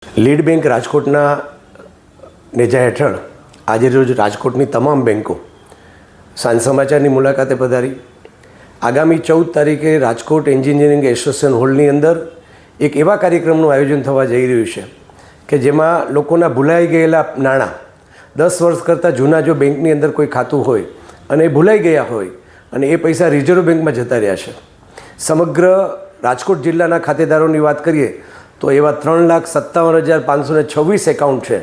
Lead bank રાજકોટના નેજા હેઠળ આજે રોજ રાજકોટની તમામ બેન્કો સાંજ સમાચારની મુલાકાતે પધારી આગામી 14 તારીખે રાજકોટ એન્જિનિયરિંગ એસોસિએશન હોલની અંદર એક એવા કાર્યક્રમનું આયોજન થવા જઈ રહ્યું છે કે જેમાં લોકોના ભૂલાઈ ગયેલા નાણાં 10 વર્ષ કરતાં જૂના જો બેંકની અંદર કોઈ ખાતું હોય અને એ ભૂલાઈ ગયા હોય અને એ પૈસા રિઝર્વ બેંકમાં જતા રહ્યા છે. સમગ્ર રાજકોટ જિલ્લાના ખાતેદારોની વાત કરીએ તો એવા 3,57,526 એકાઉન્ટ છે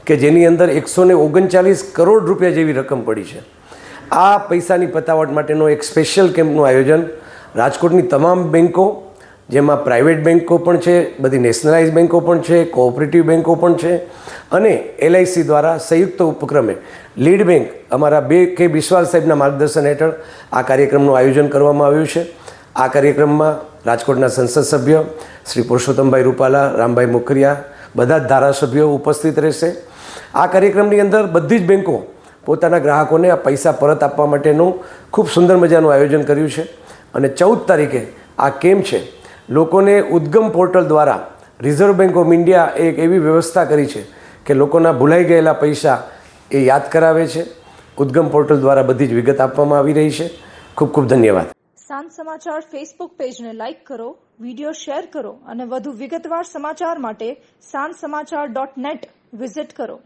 કે જેની અંદર 139 કરોડ રૂપિયા જેવી રકમ પડી છે. આ પૈસાની પતાવટ માટેનો એક સ્પેશિયલ કેમ્પનું આયોજન રાજકોટની તમામ બેન્કો, જેમાં પ્રાઇવેટ બેન્કો પણ છે, બધી નેશનલાઇઝ બેન્કો પણ છે, કોઓપરેટિવ બેન્કો પણ છે અને LIC દ્વારા સંયુક્ત ઉપક્રમે લીડ બેંક અમારા કે બિસ્વાલ સાહેબના માર્ગદર્શન હેઠળ આ કાર્યક્રમનું આયોજન કરવામાં આવ્યું છે. આ કાર્યક્રમમાં રાજકોટના સંસદ સભ્ય શ્રી પુરુષોત્તમભાઈ રૂપાલા, રામભાઈ મોકરિયા, બધા જ ધારાસભ્યો ઉપસ્થિત રહેશે. આ કાર્યક્રમની અંદર બધી જ બેન્કો પોતાના ગ્રાહકોને આ પૈસા પરત આપવા માટેનું ખૂબ સુંદર મજાનું આયોજન કર્યું છે અને 14 તારીખે આ કેમ્પ છે. લોકોને ઉદ્ગમ પોર્ટલ દ્વારા રિઝર્વ બેંક ઓફ ઇન્ડિયા એક એવી વ્યવસ્થા કરી છે કે લોકોના ભૂલાઈ ગયેલા પૈસા એ યાદ કરાવે છે. ઉદ્ગમ પોર્ટલ દ્વારા બધી જ વિગત આપવામાં આવી રહી છે. ખૂબ ખૂબ ધન્યવાદ. સાંજ સમાચાર ફેસબુક પેજને લાઇક કરો, વિડીયો શેર કરો અને વધુ વિગતવાર સમાચાર માટે sanssamachar.net વિઝિટ કરો.